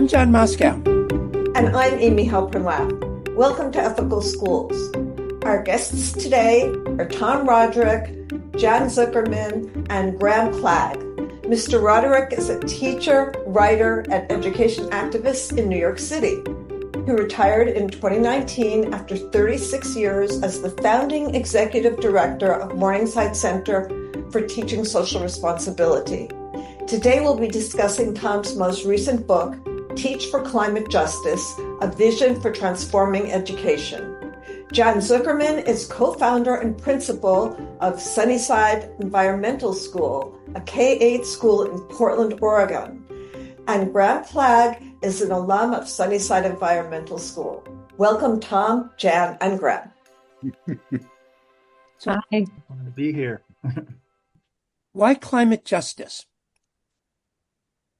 I'm John Moscow. And I'm Amy Halpern-Lapp. Welcome to Ethical Schools. Our guests today are Tom Roderick, Jan Zuckerman, and Graham Klag. Mr. Roderick is a teacher, writer, and education activist in New York City. He retired in 2019 after 36 years as the founding executive director of Morningside Center for Teaching Social Responsibility. Today we'll be discussing Tom's most recent book, Teach for Climate Justice, A Vision for Transforming Education. Jan Zuckerman is co-founder and principal of Sunnyside Environmental School, a K-8 school in Portland, Oregon. And Graham Klag is an alum of Sunnyside Environmental School. Welcome, Tom, Jan, and Graham. Hi. I want to be here. Why climate justice?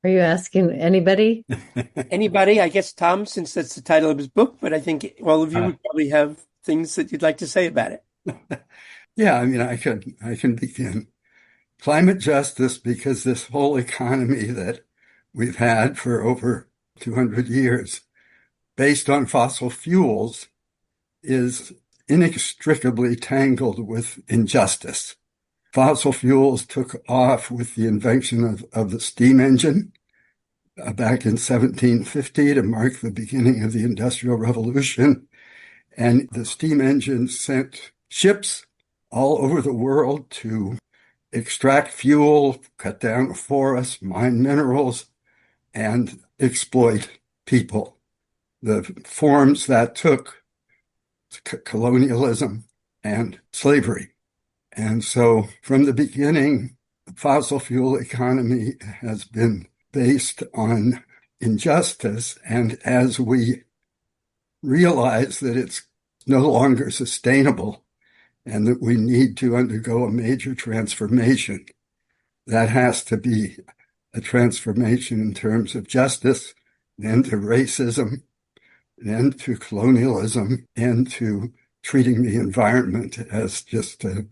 Are you asking anybody? Anybody? I guess Tom, since that's the title of his book, but I think all of you would probably have things that you'd like to say about it. Yeah, I mean, I can begin. Climate justice, because this whole economy that we've had for over 200 years, based on fossil fuels, is inextricably tangled with injustice. Fossil fuels took off with the invention of the steam engine back in 1750 to mark the beginning of the Industrial Revolution. And the steam engine sent ships all over the world to extract fuel, cut down forests, mine minerals, and exploit people. The forms that took colonialism and slavery. And so from the beginning, the fossil fuel economy has been based on injustice. And as we realize that it's no longer sustainable and that we need to undergo a major transformation, that has to be a transformation in terms of justice, then to racism, then to colonialism, and to treating the environment as just a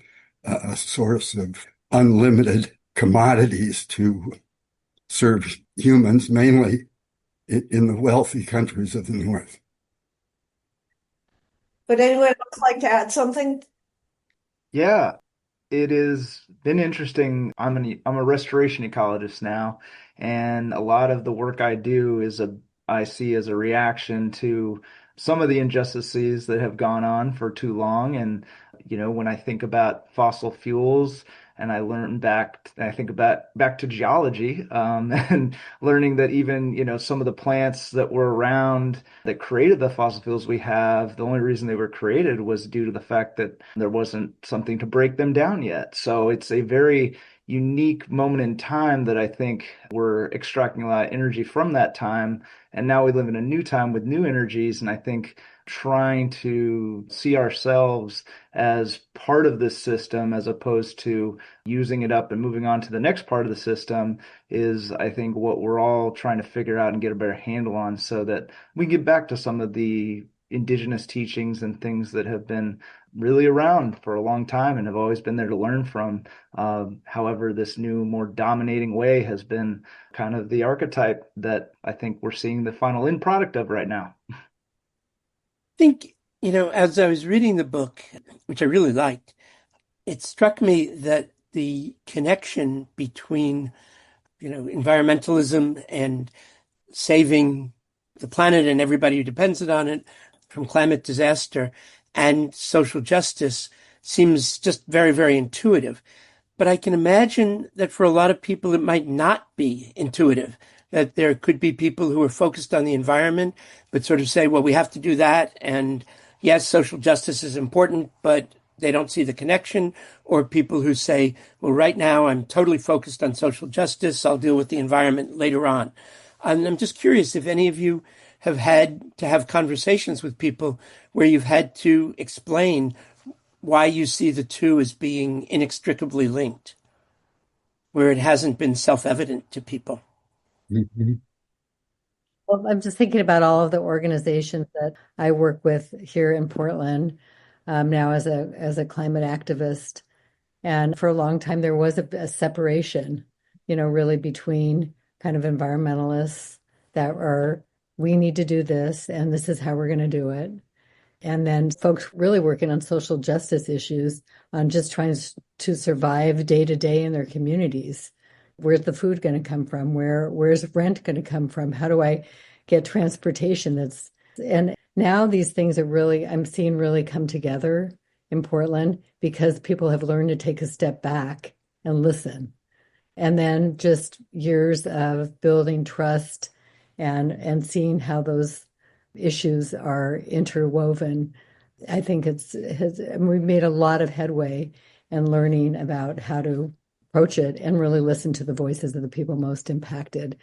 source of unlimited commodities to serve humans, mainly in the wealthy countries of the North. Would anyone else like to add something? Yeah, it has been interesting. I'm a restoration ecologist now, and a lot of the work I do I see as a reaction to some of the injustices that have gone on for too long. And when I think about fossil fuels, and I think about back to geology, and learning that even, some of the plants that were around that created the fossil fuels we have, the only reason they were created was due to the fact that there wasn't something to break them down yet. So it's a very unique moment in time that I think we're extracting a lot of energy from that time. And now we live in a new time with new energies. And I think trying to see ourselves as part of this system as opposed to using it up and moving on to the next part of the system is, I think, what we're all trying to figure out and get a better handle on so that we get back to some of the indigenous teachings and things that have been really around for a long time and have always been there to learn from. However, this new, more dominating way has been kind of the archetype that I think we're seeing the final end product of right now. I think, as I was reading the book, which I really liked, it struck me that the connection between, environmentalism and saving the planet and everybody who depends on it from climate disaster and social justice seems just very, very intuitive. But I can imagine that for a lot of people, it might not be intuitive, that there could be people who are focused on the environment, but sort of say, well, we have to do that. And yes, social justice is important, but they don't see the connection. Or people who say, well, right now I'm totally focused on social justice. I'll deal with the environment later on. And I'm just curious if any of you have had to have conversations with people where you've had to explain why you see the two as being inextricably linked, where it hasn't been self-evident to people. Mm-hmm. Well, I'm just thinking about all of the organizations that I work with here in Portland now as a climate activist. And for a long time, there was a separation, really between kind of environmentalists that are, we need to do this, and this is how we're going to do it. And then folks really working on social justice issues, on just trying to survive day to day in their communities. Where's the food going to come from? Where's rent going to come from? How do I get transportation? And now these things are really, I'm seeing really come together in Portland because people have learned to take a step back and listen. And then just years of building trust and seeing how those issues are interwoven. I think we've made a lot of headway in learning about how to approach it and really listen to the voices of the people most impacted.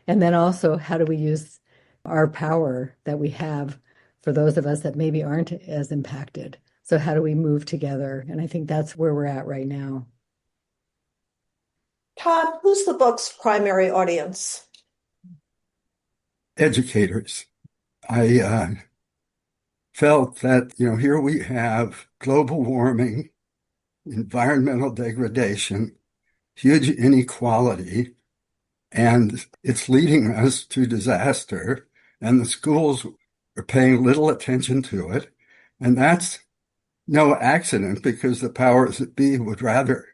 And then also, how do we use our power that we have for those of us that maybe aren't as impacted? So how do we move together? And I think that's where we're at right now. Tom, who's the book's primary audience? Educators. I felt that, here we have global warming, environmental degradation, huge inequality, and it's leading us to disaster, and the schools are paying little attention to it. And that's no accident, because the powers that be would rather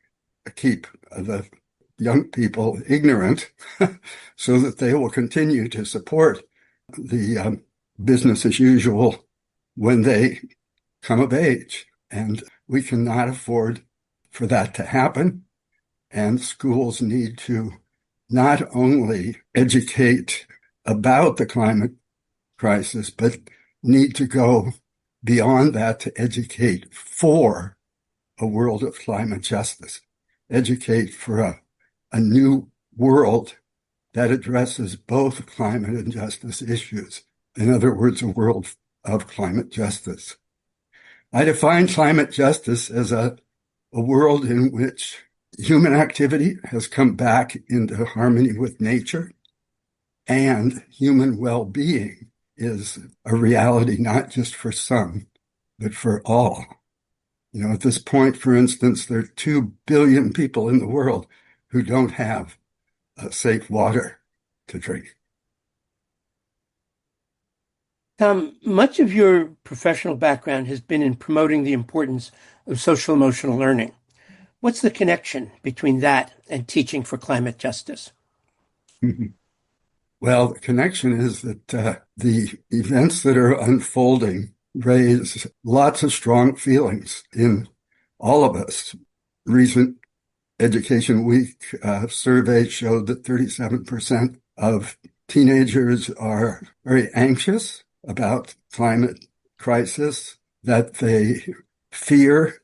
keep the young people ignorant so that they will continue to support the business as usual when they come of age. And we cannot afford for that to happen. And schools need to not only educate about the climate crisis, but need to go beyond that to educate for a world of climate justice, educate for a new world that addresses both climate and justice issues. In other words, a world of climate justice. I define climate justice as a world in which human activity has come back into harmony with nature, and human well-being is a reality not just for some, but for all. At this point, for instance, there are 2 billion people in the world who don't have safe water to drink. Tom, much of your professional background has been in promoting the importance of social emotional learning. What's the connection between that and teaching for climate justice? Well, the connection is that the events that are unfolding raise lots of strong feelings in all of us. Recent Education Week survey showed that 37% of teenagers are very anxious about climate crisis, that they fear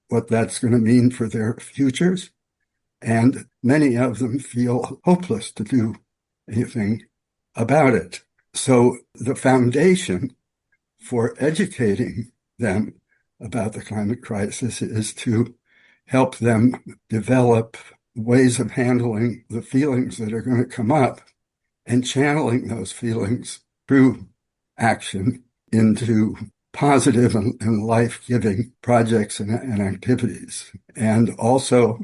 what that's going to mean for their futures, and many of them feel hopeless to do anything about it. So the foundation for educating them about the climate crisis is to help them develop ways of handling the feelings that are going to come up and channeling those feelings through action into positive and life-giving projects and activities. And also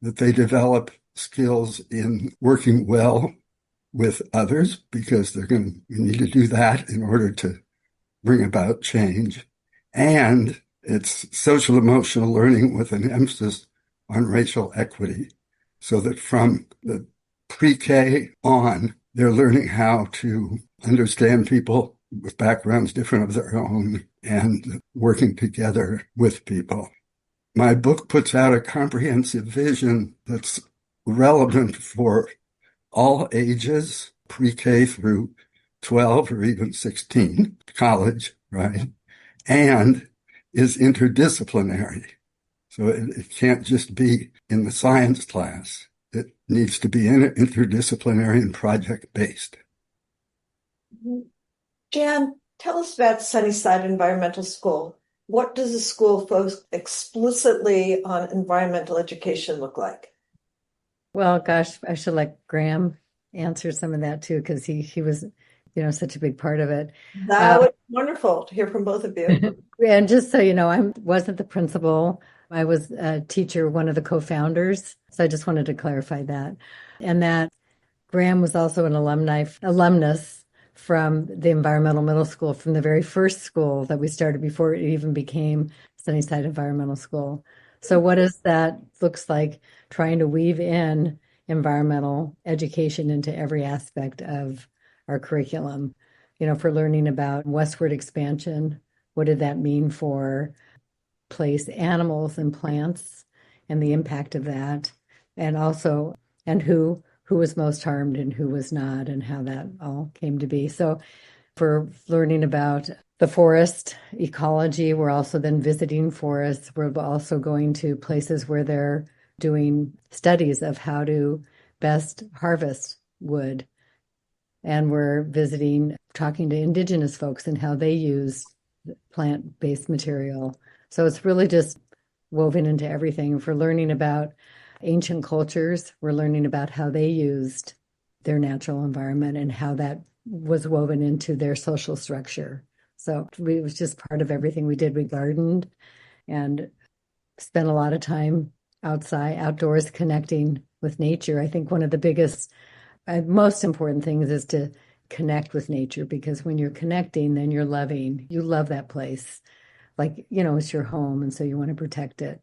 that they develop skills in working well with others, because they're going to need to do that in order to bring about change. And it's social emotional learning with an emphasis on racial equity, so that from the pre-K on, they're learning how to understand people with backgrounds different of their own and working together with people. My book puts out a comprehensive vision that's relevant for all ages, pre-K through 12 or even 16, college, right? And is interdisciplinary. So it can't just be in the science class. It needs to be interdisciplinary and project-based. Jan, tell us about Sunnyside Environmental School. What does the school focus explicitly on environmental education look like? Well, gosh, I should let Graham answer some of that too, because he was, such a big part of it. That was wonderful to hear from both of you. And just so you know, I wasn't the principal. I was a teacher, one of the co-founders. So I just wanted to clarify that. And that Graham was also an alumnus from the environmental middle school, from the very first school that we started before it even became Sunnyside Environmental School. So what does that looks like, trying to weave in environmental education into every aspect of our curriculum? For learning about westward expansion, what did that mean for place animals and plants and the impact of that, and also who was most harmed and who was not, and how that all came to be. So for learning about the forest ecology, we're also then visiting forests. We're also going to places where they're doing studies of how to best harvest wood. And we're visiting, talking to indigenous folks and how they use plant-based material. So it's really just woven into everything. For learning about ancient cultures, we're learning about how they used their natural environment and how that was woven into their social structure. So it was just part of everything we did. We gardened and spent a lot of time outdoors, connecting with nature. I think one of the biggest, most important things is to connect with nature, because when you're connecting, then you're loving. You love that place. Like, it's your home, and so you want to protect it.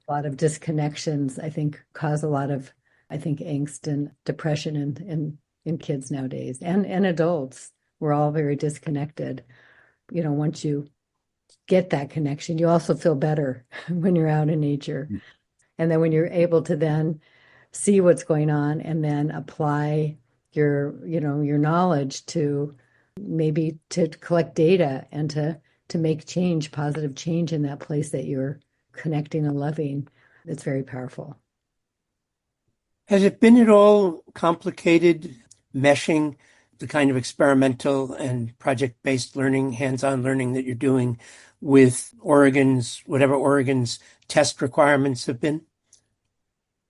A lot of disconnections, I think, cause a lot of, angst and depression in kids nowadays, and adults. We're all very disconnected. Once you get that connection, you also feel better when you're out in nature. And then when you're able to then see what's going on and then apply your knowledge to maybe to collect data and to make change, positive change in that place that you're connecting and loving, it's very powerful. Has it been at all complicated meshing the kind of experimental and project-based learning, hands-on learning that you're doing with whatever Oregon's test requirements have been?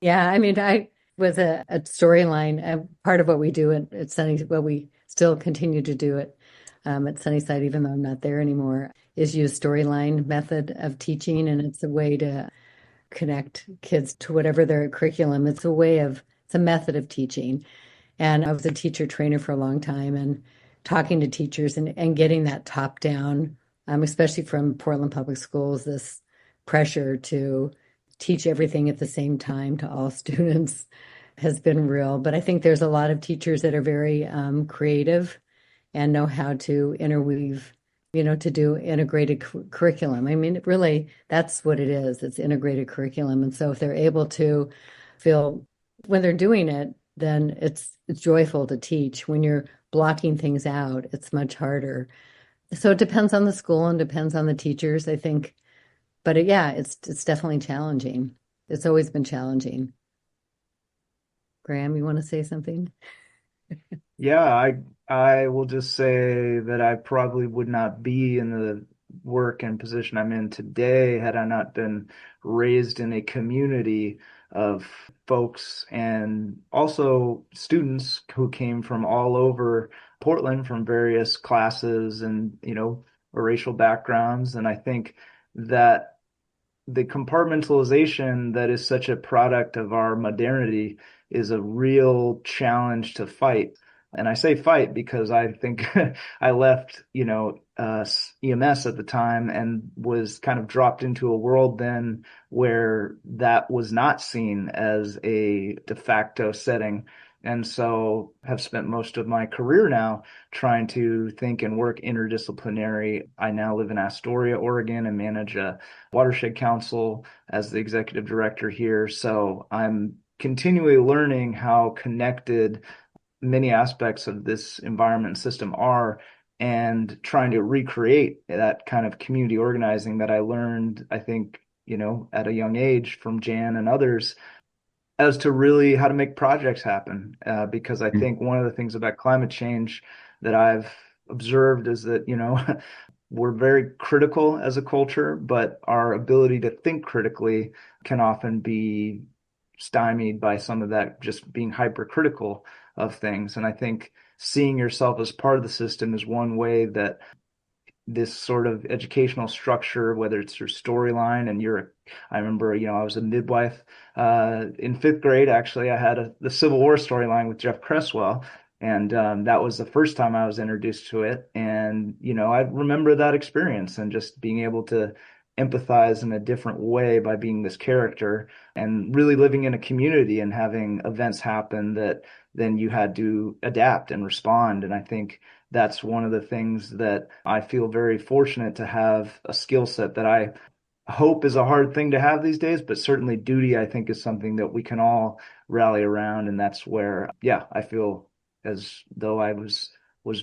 Yeah, I was a storyline, part of what we do at Sunnyside, well, we still continue to do it at Sunnyside, even though I'm not there anymore, is use storyline method of teaching. And it's a way to connect kids to whatever their curriculum. It's a method of teaching. And I was a teacher trainer for a long time, and talking to teachers and getting that top down, especially from Portland Public Schools, this pressure to teach everything at the same time to all students has been real. But I think there's a lot of teachers that are very creative and know how to interweave, to do integrated curriculum. Really, that's what it is. It's integrated curriculum. And so if they're able to feel when they're doing it, then it's joyful to teach. When you're blocking things out, it's much harder. So it depends on the school and depends on the teachers, I think. But it's definitely challenging. It's always been challenging. Graham, you want to say something? Yeah, I will just say that I probably would not be in the work and position I'm in today had I not been raised in a community of folks and also students who came from all over Portland from various classes and, racial backgrounds. And I think that the compartmentalization that is such a product of our modernity is a real challenge to fight. And I say fight because I think I left, EMS at the time and was kind of dropped into a world then where that was not seen as a de facto setting. And so have spent most of my career now trying to think and work interdisciplinary. I now live in Astoria, Oregon, and manage a watershed council as the executive director here. So I'm continually learning how connected many aspects of this environment system are and trying to recreate that kind of community organizing that I learned, I think, at a young age from Jan and others as to really how to make projects happen. Because I think one of the things about climate change that I've observed is that, we're very critical as a culture, but our ability to think critically can often be stymied by some of that just being hypercritical of things. And I think seeing yourself as part of the system is one way that this sort of educational structure, whether it's your storyline and I remember, I was a midwife in fifth grade. Actually, I had the Civil War storyline with Jeff Cresswell. And that was the first time I was introduced to it. And, I remember that experience and just being able to empathize in a different way by being this character and really living in a community and having events happen that then you had to adapt and respond. And I think that's one of the things that I feel very fortunate to have a skill set that I hope is a hard thing to have these days, but certainly duty, I think, is something that we can all rally around. And that's where, I feel as though I was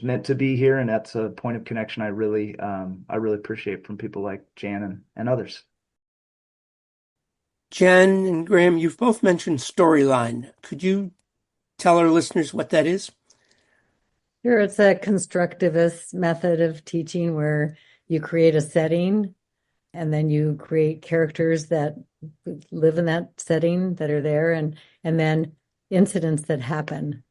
meant to be here. And that's a point of connection I really appreciate from people like Jan and others. Jan and Graham, you've both mentioned storyline. Could you tell our listeners what that is? Sure, it's a constructivist method of teaching where you create a setting and then you create characters that live in that setting that are there, and then incidents that happen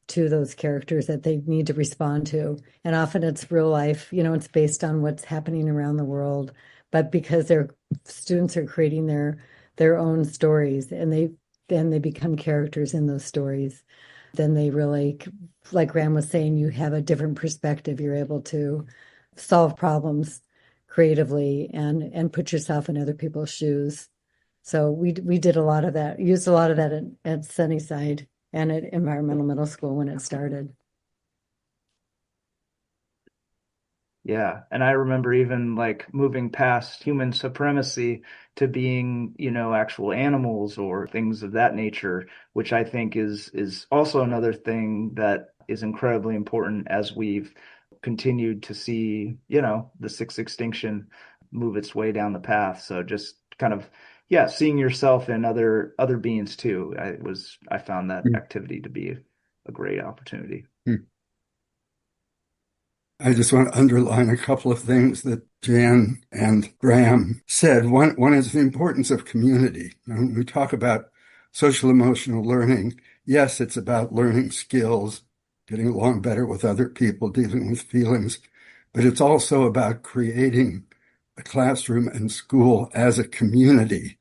to those characters that they need to respond to. And often it's real life, it's based on what's happening around the world, but because their students are creating their own stories and they become characters in those stories, then they really, like Graham was saying, you have a different perspective. You're able to solve problems creatively and put yourself in other people's shoes. So we did a lot of that, used a lot of that at Sunnyside and at Environmental Middle School when it started. Yeah. And I remember even like moving past human supremacy to being, actual animals or things of that nature, which I think is also another thing that is incredibly important as we've continued to see, the sixth extinction move its way down the path. So just kind of, seeing yourself in other beings too. I found that activity to be a great opportunity. I just want to underline a couple of things that Jan and Graham said. One is the importance of community. When we talk about social emotional learning, yes, it's about learning skills, getting along better with other people, dealing with feelings, but it's also about creating a classroom and school as a community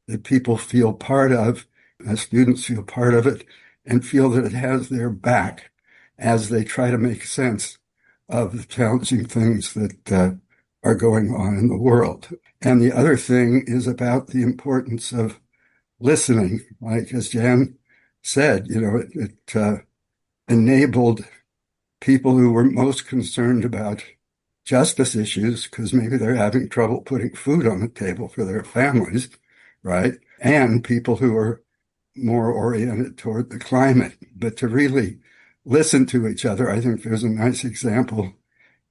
that people feel part of, as students feel part of it, and feel that it has their back as they try to make sense of the challenging things that are going on in the world. And the other thing is about the importance of listening. Like as Jan said, it enabled people who were most concerned about justice issues, because maybe they're having trouble putting food on the table for their families, right? And people who are more oriented toward the climate, but to really listen to each other. I think there's a nice example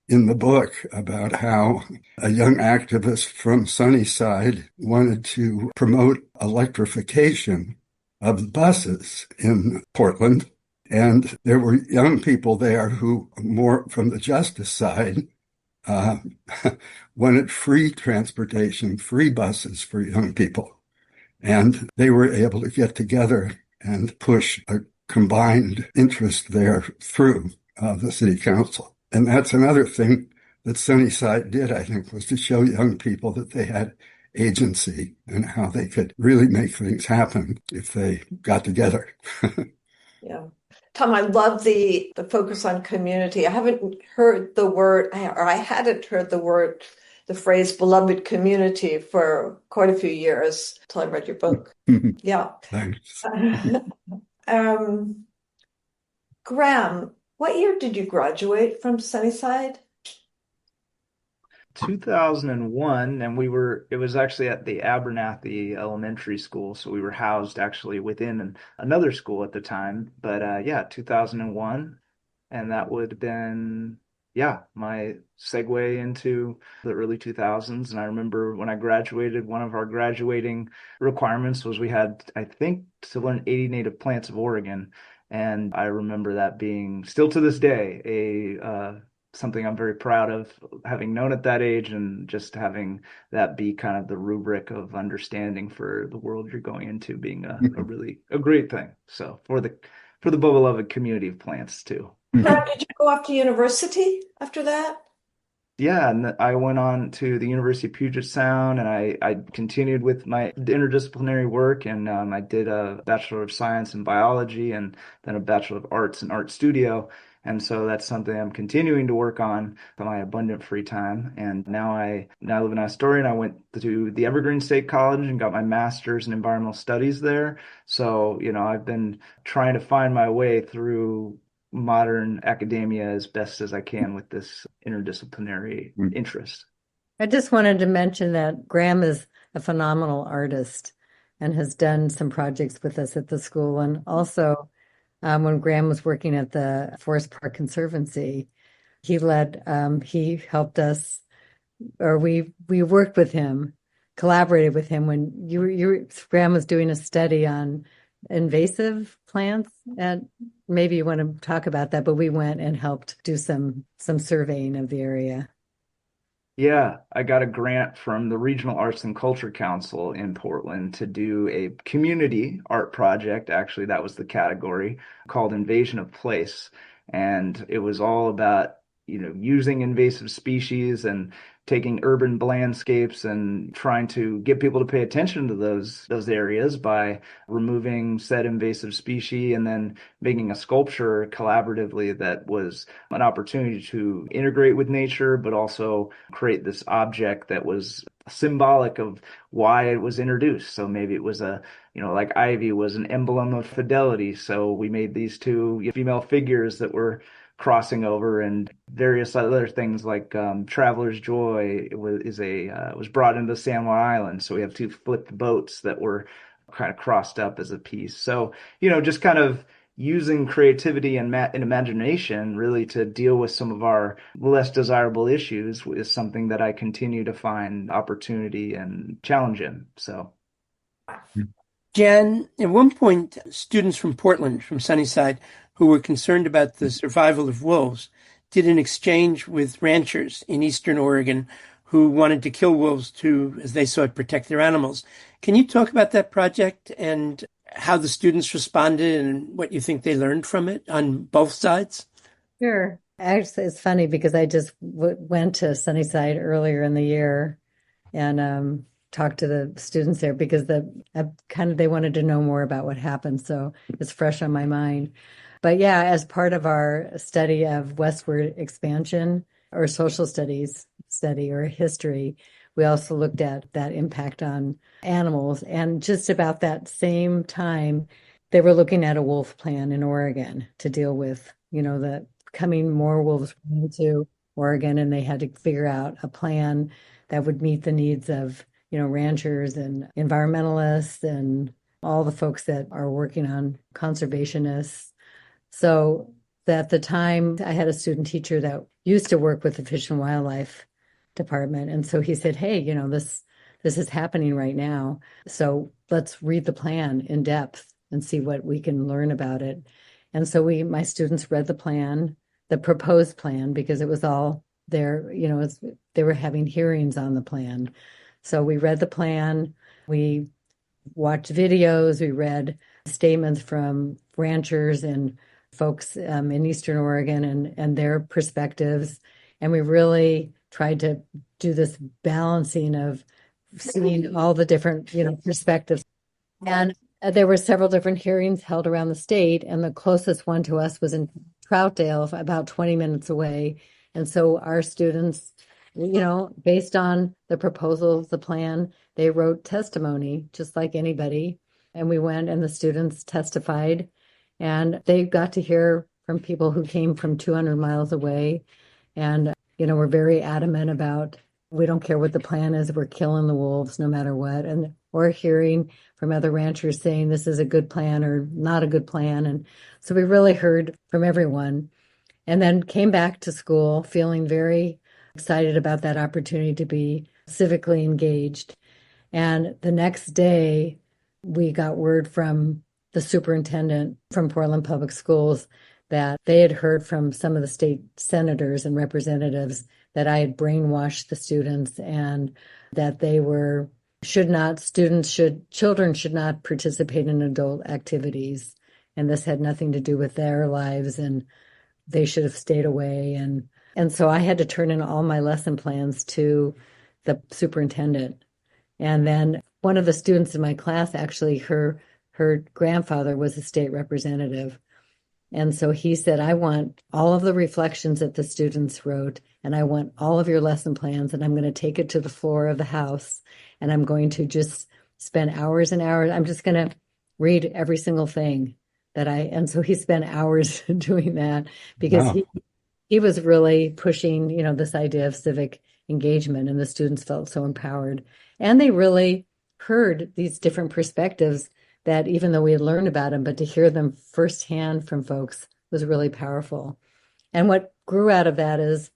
in the book about how a young activist from Sunnyside wanted to promote electrification of the buses in Portland. And there were young people there who, more from the justice side, wanted free transportation, free buses for young people. And they were able to get together and push a combined interest there through the city council. And that's another thing that Sunnyside did, I think, was to show young people that they had agency and how they could really make things happen if they got together. Yeah. Tom, I love the focus on community. I haven't heard the word, or I hadn't heard the phrase beloved community for quite a few years until I read your book. Yeah. Thanks. Graham, what year did you graduate from Sunnyside? 2001, and it was actually at the Abernathy Elementary School, so we were housed actually within another school at the time. But 2001, and that would have been my segue into the early 2000s. And I remember when I graduated, one of our graduating requirements was we had, I think, to learn 80 native plants of Oregon. And I remember that being still to this day something I'm very proud of, having known at that age and just having that be kind of the rubric of understanding for the world you're going into, being a great thing. So for the beloved community of plants too. Graham, did you go off to university after that? Yeah, and I went on to the University of Puget Sound, and I continued with my interdisciplinary work, and I did a Bachelor of Science in Biology, and then a Bachelor of Arts in Art Studio. And so that's something I'm continuing to work on for my abundant free time. And now I live in Astoria, and I went to the Evergreen State College and got my master's in environmental studies there. So, I've been trying to find my way through modern academia as best as I can with this interdisciplinary interest. I just wanted to mention that Graham is a phenomenal artist and has done some projects with us at the school. And also, when Graham was working at the Forest Park Conservancy, he helped us, or we worked with him, collaborated with him when Graham was doing a study on invasive plants, and maybe you want to talk about that, but we went and helped do some surveying of the area. Yeah, I got a grant from the Regional Arts and Culture Council in Portland to do a community art project. Actually, that was the category, called Invasion of Place. And it was all about, using invasive species and taking urban landscapes and trying to get people to pay attention to those areas by removing said invasive species and then making a sculpture collaboratively that was an opportunity to integrate with nature, but also create this object that was symbolic of why it was introduced. So maybe it was like ivy was an emblem of fidelity. So we made these two female figures that were crossing over, and various other things like Traveler's Joy was brought into San Juan Island. So we have two flipped boats that were kind of crossed up as a piece. So, just kind of using creativity and imagination really to deal with some of our less desirable issues is something that I continue to find opportunity and challenge in. So. Jan, at one point, students from Portland, from Sunnyside, who were concerned about the survival of wolves, did an exchange with ranchers in Eastern Oregon who wanted to kill wolves to, as they saw it, protect their animals. Can you talk about that project and how the students responded and what you think they learned from it on both sides? Sure. Actually, it's funny because I just went to Sunnyside earlier in the year and talked to the students there because they wanted to know more about what happened. So it's fresh on my mind. But yeah, as part of our study of westward expansion or social studies study or history, we also looked at that impact on animals. And just about that same time, they were looking at a wolf plan in Oregon to deal with, the coming more wolves into Oregon. And they had to figure out a plan that would meet the needs of, ranchers and environmentalists and all the folks that are working on conservationists. So at the time, I had a student teacher that used to work with the Fish and Wildlife Department. And so he said, hey, this is happening right now. So let's read the plan in depth and see what we can learn about it. And so my students read the plan, the proposed plan, because it was all there, they were having hearings on the plan. So we read the plan, we watched videos, we read statements from ranchers and folks in Eastern Oregon and their perspectives. And we really tried to do this balancing of seeing all the different, perspectives. And there were several different hearings held around the state, and the closest one to us was in Troutdale, about 20 minutes away. And so our students, based on the proposal of the plan, they wrote testimony just like anybody. And we went and the students testified, and they got to hear from people who came from 200 miles away. And, we're very adamant about, we don't care what the plan is, we're killing the wolves no matter what. And we're hearing from other ranchers saying this is a good plan or not a good plan. And so we really heard from everyone, and then came back to school feeling very excited about that opportunity to be civically engaged. And the next day, we got word from the superintendent from Portland Public Schools that they had heard from some of the state senators and representatives that I had brainwashed the students and that children should not participate in adult activities. And this had nothing to do with their lives, and they should have stayed away. And And so I had to turn in all my lesson plans to the superintendent. And then one of the students in my class, actually, her grandfather was a state representative. And so he said, I want all of the reflections that the students wrote, and I want all of your lesson plans, and I'm going to take it to the floor of the house, and I'm going to just spend hours and hours. I'm just going to read every single thing and so he spent hours doing that because Wow. he was really pushing, this idea of civic engagement, and the students felt so empowered. And they really heard these different perspectives that even though we had learned about them, but to hear them firsthand from folks was really powerful. And what grew out of that is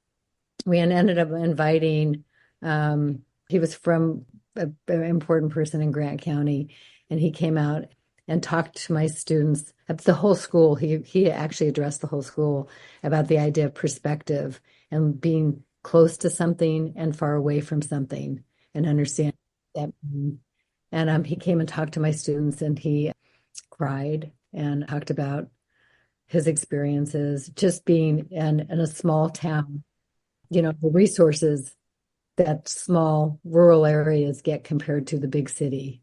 we ended up inviting, he was from an important person in Grant County, and he came out and talked to my students, the whole school. He actually addressed the whole school about the idea of perspective and being close to something and far away from something and understand that. And he came and talked to my students, and he cried and talked about his experiences just being in a small town, the resources that small rural areas get compared to the big city.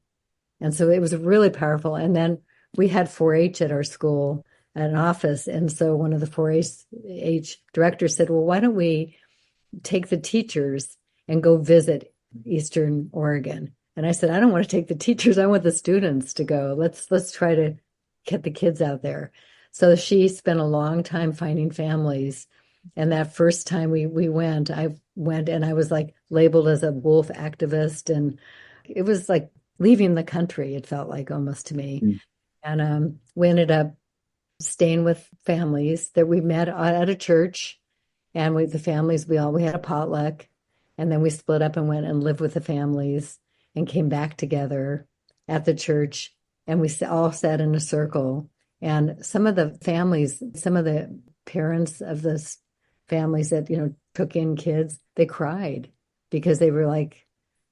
And so it was really powerful. And then we had 4-H at our school at an office. And so one of the 4-H directors said, well, why don't we take the teachers and go visit Eastern Oregon? And I said, I don't want to take the teachers. I want the students to go. Let's try to get the kids out there. So she spent a long time finding families. And that first time I went and I was like labeled as a wolf activist. And it was like leaving the country, it felt like almost to me. Mm. And we ended up staying with families that we met at a church. And the families, we had a potluck. And then we split up and went and lived with the families and came back together at the church. And we all sat in a circle. And some of the families, some of the parents of this families that, took in kids, they cried because they were like,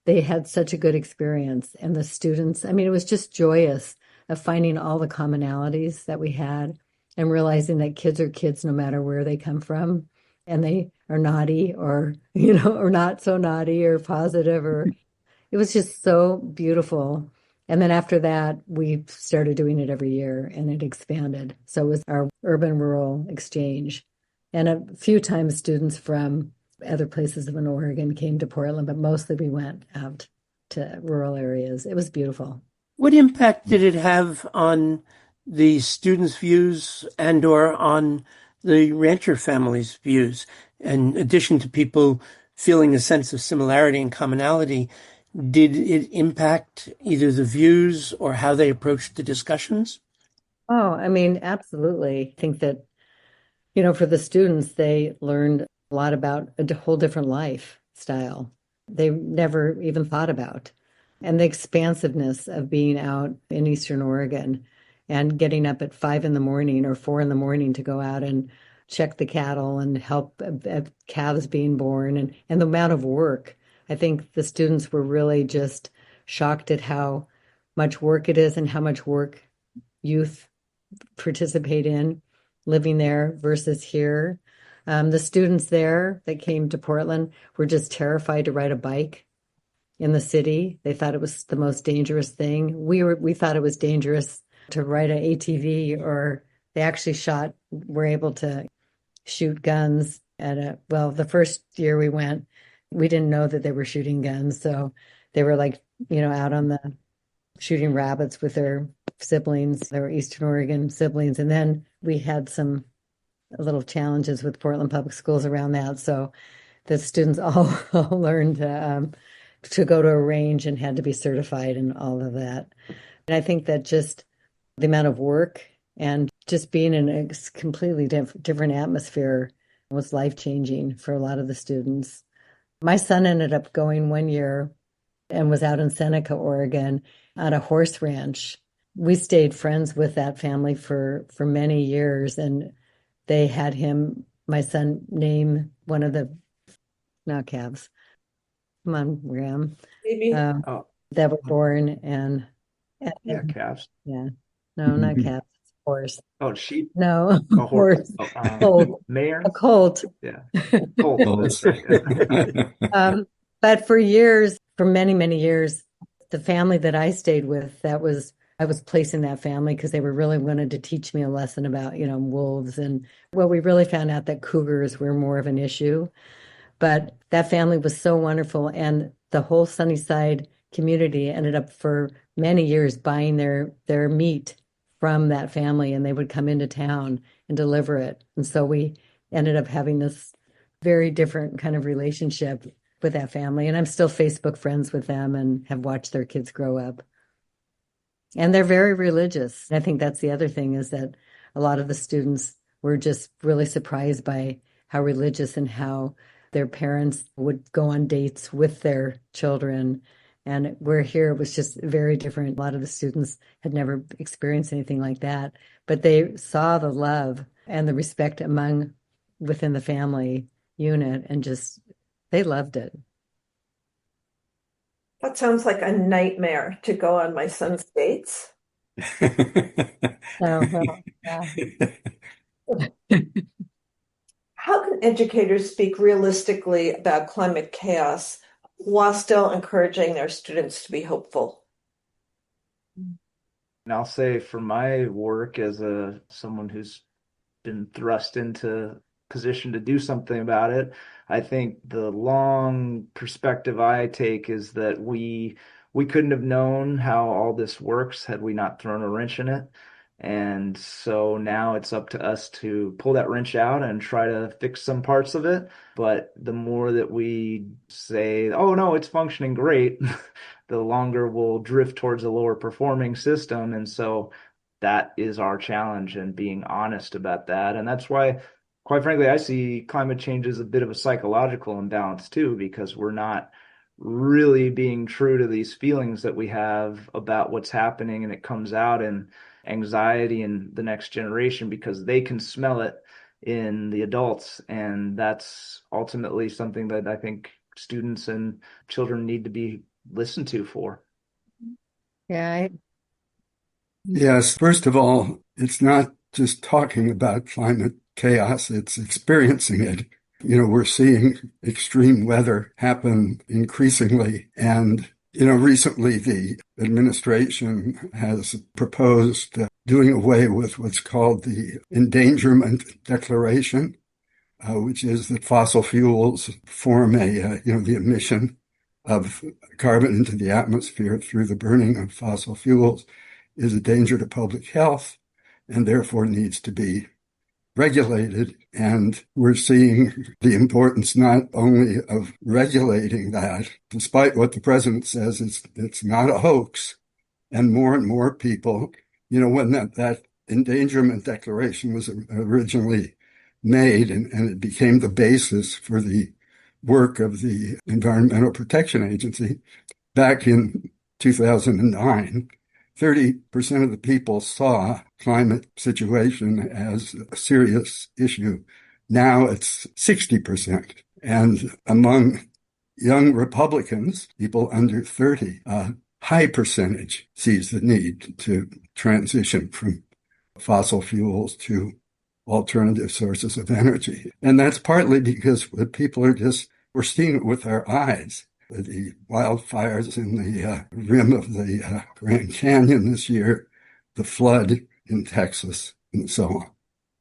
they had such a good experience. And the students, it was just joyous of finding all the commonalities that we had and realizing that kids are kids no matter where they come from. And they are naughty or, or not so naughty or positive, or it was just so beautiful. And then after that, we started doing it every year and it expanded. So it was our urban rural exchange. And a few times students from other places in Oregon came to Portland, but mostly we went out to rural areas. It was beautiful. What impact did it have on the students' views and or on the rancher families' views? In addition to people feeling a sense of similarity and commonality, did it impact either the views or how they approached the discussions? Oh, absolutely. I think that, for the students, they learned a lot about a whole different lifestyle they never even thought about. And the expansiveness of being out in Eastern Oregon and getting up at 5 a.m. or 4 a.m. to go out and check the cattle and help calves being born and the amount of work. I think the students were really just shocked at how much work it is and how much work youth participate in living there versus here. The students there that came to Portland were just terrified to ride a bike in the city. They thought it was the most dangerous thing. We thought it was dangerous to ride an ATV, or they actually were able to shoot guns the first year we went, we didn't know that they were shooting guns. So they were like, out on the shooting rabbits with their siblings. They were Eastern Oregon siblings. And then we had some little challenges with Portland Public Schools around that. So the students all learned to go to a range and had to be certified and all of that. And I think that just the amount of work and just being in a completely different atmosphere was life-changing for a lot of the students. My son ended up going one year and was out in Seneca, Oregon, at a horse ranch. We stayed friends with that family for many years, and they had my son, name one of the, not calves. Come on, Graham. Maybe. That were born and Yeah, calves. yeah, no, not calves. horse. Oh, sheep. No, A horse. horse. Oh, Colt. mare. A colt. Yeah. Colt. That's right. But for years, for many, many years, the family that I stayed with, I was placed in that family because they were really wanted to teach me a lesson about, wolves. And well, we really found out that cougars were more of an issue. But that family was so wonderful. And the whole Sunnyside community ended up for many years buying their meat from that family, and they would come into town and deliver it. And so we ended up having this very different kind of relationship with that family. And I'm still Facebook friends with them and have watched their kids grow up. And they're very religious. I think that's the other thing, is that a lot of the students were just really surprised by how religious and how their parents would go on dates with their children. And where here it was just very different. A lot of the students had never experienced anything like that, but they saw the love and the respect within the family unit, and just, they loved it. That sounds like a nightmare to go on my son's dates. So, well, yeah. How can educators speak realistically about climate chaos while still encouraging their students to be hopeful? And I'll say, for my work as someone who's been thrust into position to do something about it, I think the long perspective I take is that we couldn't have known how all this works had we not thrown a wrench in it. And so now it's up to us to pull that wrench out and try to fix some parts of it. But the more that we say, oh no, it's functioning great, the longer we'll drift towards a lower performing system. And so that is our challenge, and being honest about that. And that's why, quite frankly, I see climate change as a bit of a psychological imbalance too, because we're not really being true to these feelings that we have about what's happening, and it comes out in anxiety in the next generation because they can smell it in the adults. And that's ultimately something that I think students and children need to be listened to for. Yeah. Yes, first of all, it's not just talking about climate chaos, it's experiencing it. We're seeing extreme weather happen increasingly. And, recently the administration has proposed doing away with what's called the Endangerment Declaration, which is that fossil fuels form the emission of carbon into the atmosphere through the burning of fossil fuels is a danger to public health and therefore needs to be regulated. And we're seeing the importance not only of regulating that, despite what the president says, it's not a hoax. And more people, when that endangerment declaration was originally made and it became the basis for the work of the Environmental Protection Agency back in 2009, 30% of the people saw climate situation as a serious issue. Now it's 60%. And among young Republicans, people under 30, a high percentage sees the need to transition from fossil fuels to alternative sources of energy. And that's partly because what people we're seeing it with our eyes. The wildfires in the rim of the Grand Canyon this year, the flood in Texas, and so on.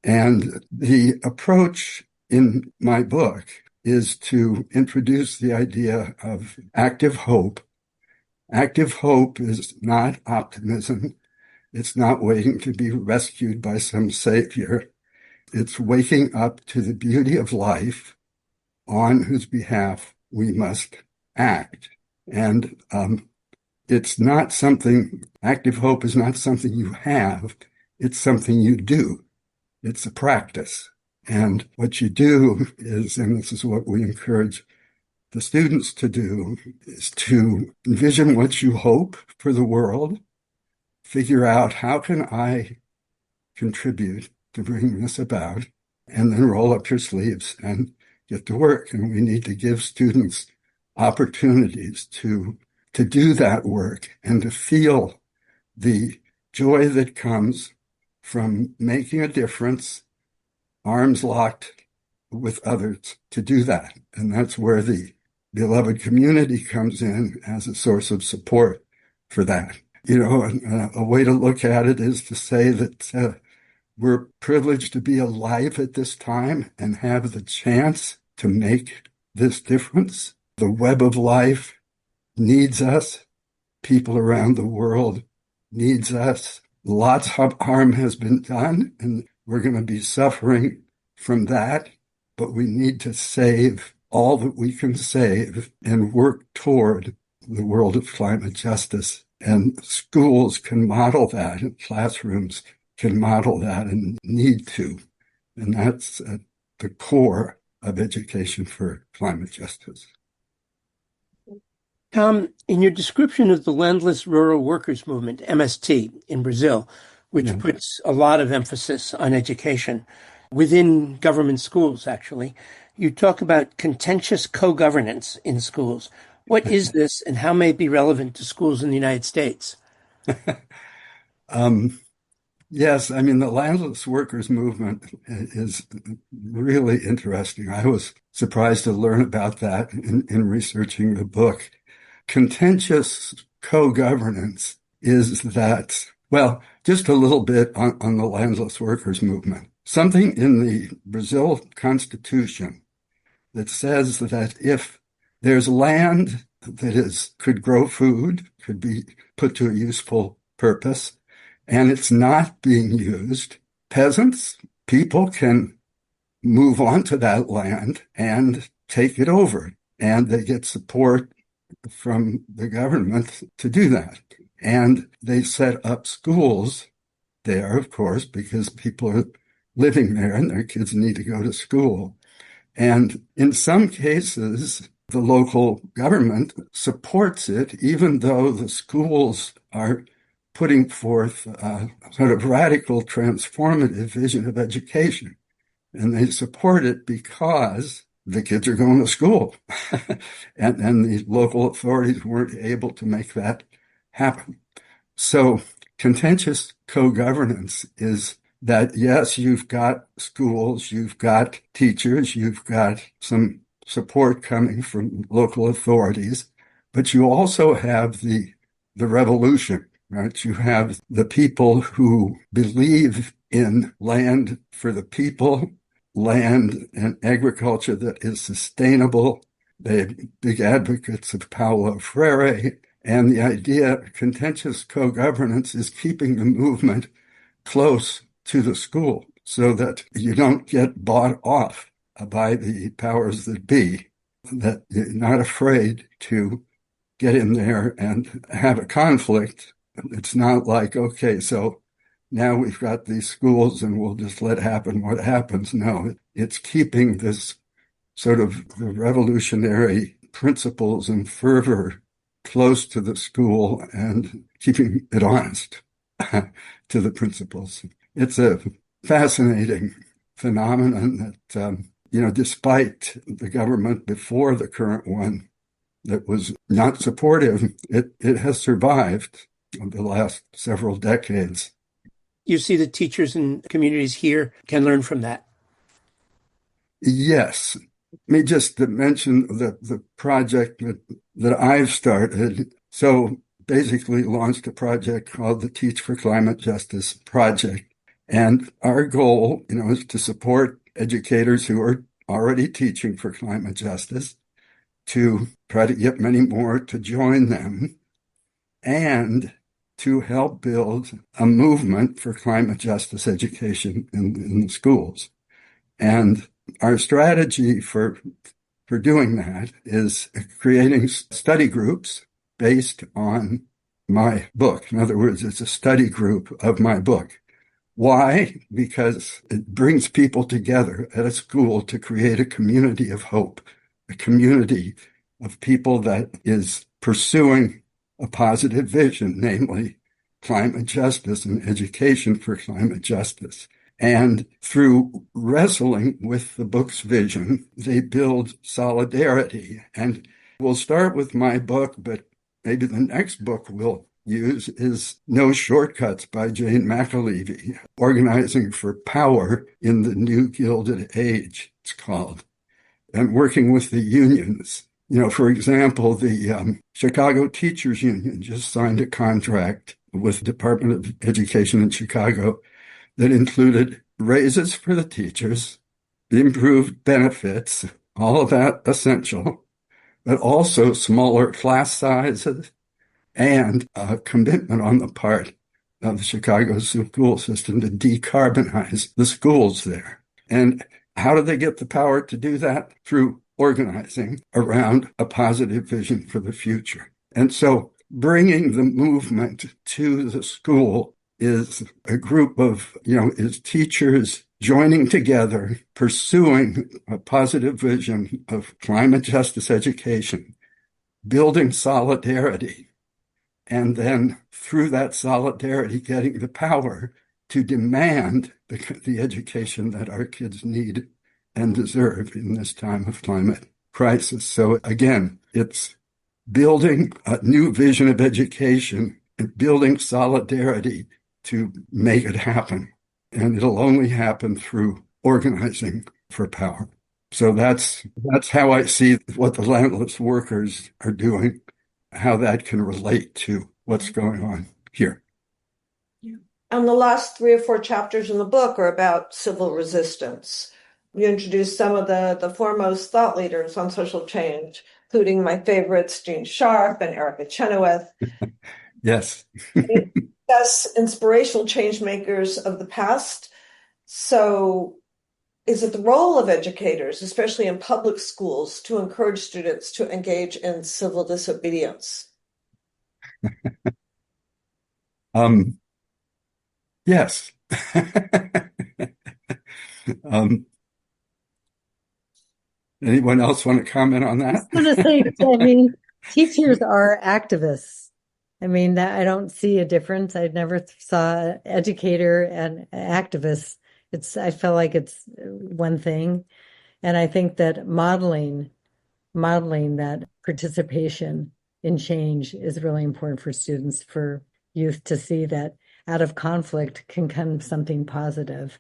And the approach in my book is to introduce the idea of active hope. Active hope is not optimism. It's not waiting to be rescued by some savior. It's waking up to the beauty of life on whose behalf we must act. And it's not something, active hope is not something you have, it's something you do. It's a practice. And what you do is, and this is what we encourage the students to do, is to envision what you hope for the world, figure out how can I contribute to bring this about, and then roll up your sleeves and get to work. And we need to give students opportunities to do that work and to feel the joy that comes from making a difference, arms locked with others to do that. And that's where the beloved community comes in as a source of support for that. A way to look at it is to say that we're privileged to be alive at this time and have the chance to make this difference. The web of life needs us. People around the world needs us. Lots of harm has been done, and we're going to be suffering from that, but we need to save all that we can save and work toward the world of climate justice. And schools can model that, and classrooms can model that and need to. And that's at the core of education for climate justice. Tom, in your description of the Landless Rural Workers Movement, MST, in Brazil, which puts a lot of emphasis on education within government schools, actually, you talk about contentious co-governance in schools. What is this, and how may it be relevant to schools in the United States? Yes, the Landless Workers Movement is really interesting. I was surprised to learn about that in researching the book. Contentious co-governance is that, well, just a little bit on the Landless Workers Movement. Something in the Brazil Constitution that says that if there's land that could grow food, could be put to a useful purpose, and it's not being used, peasants, people can move onto that land and take it over. And they get support from the government to do that. And they set up schools there, of course, because people are living there and their kids need to go to school. And in some cases, the local government supports it, even though the schools are putting forth a sort of radical transformative vision of education. And they support it because the kids are going to school. and the local authorities weren't able to make that happen. So contentious co-governance is that, yes, you've got schools, you've got teachers, you've got some support coming from local authorities, but you also have the revolution, right? You have the people who believe in land for the people, land and agriculture that is sustainable. They're big advocates of Paulo Freire. And the idea of contentious co-governance is keeping the movement close to the school so that you don't get bought off by the powers that be, that you're not afraid to get in there and have a conflict. It's not like, okay, so now we've got these schools and we'll just let happen what happens. No, it's keeping this sort of the revolutionary principles and fervor close to the school and keeping it honest to the principles. It's a fascinating phenomenon that, despite the government before the current one that was not supportive, it has survived the last several decades. You see that teachers and communities here can learn from that. Yes. Let me just mention the project that I've started. So basically launched a project called the Teach for Climate Justice Project. And our goal, is to support educators who are already teaching for climate justice, to try to get many more to join them, and to help build a movement for climate justice education in the schools. And our strategy for doing that is creating study groups based on my book. In other words, it's a study group of my book. Why? Because it brings people together at a school to create a community of hope, a community of people that is pursuing a positive vision, namely climate justice and education for climate justice. And through wrestling with the book's vision, they build solidarity. And we'll start with my book, but maybe the next book will use is No Shortcuts by Jane McAlevey, Organizing for Power in the New Gilded Age, it's called, and working with the unions. For example, the Chicago Teachers Union just signed a contract with the Department of Education in Chicago that included raises for the teachers, improved benefits, all of that essential, but also smaller class sizes and a commitment on the part of the Chicago school system to decarbonize the schools there. And how do they get the power to do that? Through organizing around a positive vision for the future. And so bringing the movement to the school is a group of, is teachers joining together, pursuing a positive vision of climate justice education, building solidarity, and then through that solidarity, getting the power to demand the education that our kids need and deserve in this time of climate crisis. So again, it's building a new vision of education and building solidarity to make it happen. And it'll only happen through organizing for power. So that's how I see what the landless workers are doing, how that can relate to what's going on here. And the last 3 or 4 chapters in the book are about civil resistance. You introduce some of the foremost thought leaders on social change, including my favorites, Gene Sharp and Erica Chenoweth. Yes. Yes, inspirational change makers of the past. So is it the role of educators, especially in public schools, to encourage students to engage in civil disobedience? Yes. Anyone else want to comment on that? I was going to say, teachers are activists. I don't see a difference. I never saw educator and activist. I feel like it's one thing. And I think that modeling that participation in change is really important for students, for youth to see that out of conflict can come something positive,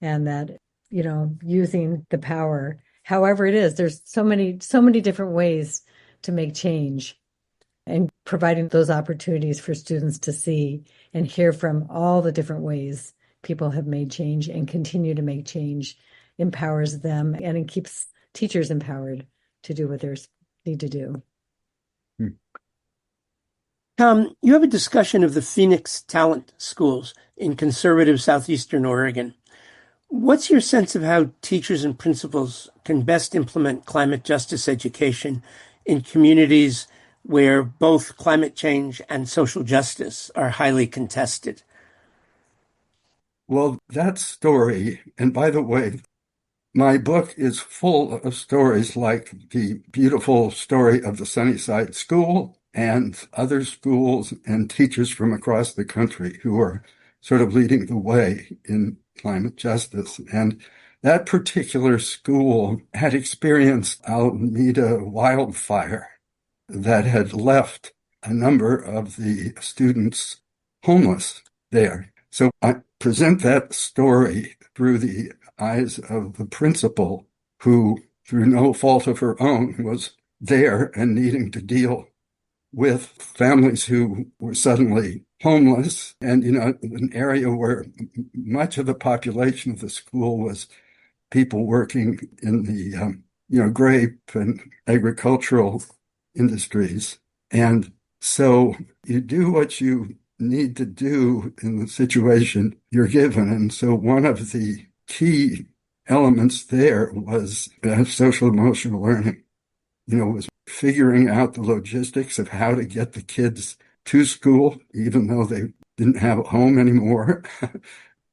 and that, using the power, however it is, there's so many different ways to make change, and providing those opportunities for students to see and hear from all the different ways people have made change and continue to make change empowers them, and it keeps teachers empowered to do what they need to do. Tom, you have a discussion of the Phoenix Talent Schools in conservative southeastern Oregon. What's your sense of how teachers and principals can best implement climate justice education in communities where both climate change and social justice are highly contested? Well, that story, and by the way, my book is full of stories like the beautiful story of the Sunnyside School and other schools and teachers from across the country who are sort of leading the way in climate justice. And that particular school had experienced Alameda wildfire that had left a number of the students homeless there. So I present that story through the eyes of the principal, who, through no fault of her own, was there and needing to deal with families who were suddenly homeless, and, an area where much of the population of the school was people working in the, grape and agricultural industries. And so you do what you need to do in the situation you're given. And so one of the key elements there was social emotional learning, was figuring out the logistics of how to get the kids to school, even though they didn't have a home anymore.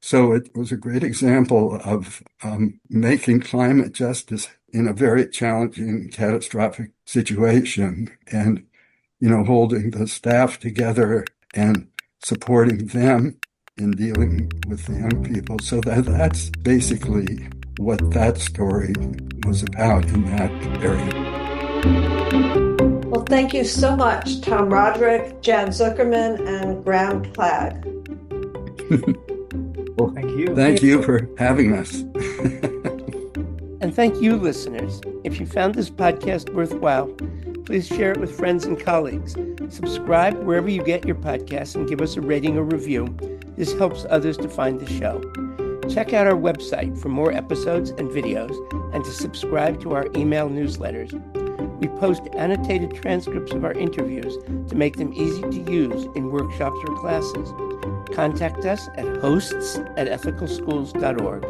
So it was a great example of making climate justice in a very challenging, catastrophic situation, and, holding the staff together and supporting them in dealing with the young people. So that's basically what that story was about in that area. Well, Thank you so much, Tom Roderick, Jan Zuckerman, and Graham Klag. Well, thank you. Thank you for having us. And thank you, listeners. If you found this podcast worthwhile, please share it with friends and colleagues. Subscribe wherever you get your podcasts and give us a rating or review. This helps others to find the show. Check out our website for more episodes and videos and to subscribe to our email newsletters. We post annotated transcripts of our interviews to make them easy to use in workshops or classes. Contact us at hosts@ethicalschools.org.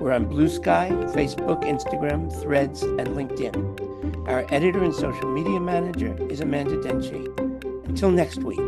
We're on Blue Sky, Facebook, Instagram, Threads, and LinkedIn. Our editor and social media manager is Amanda Denchi. Until next week.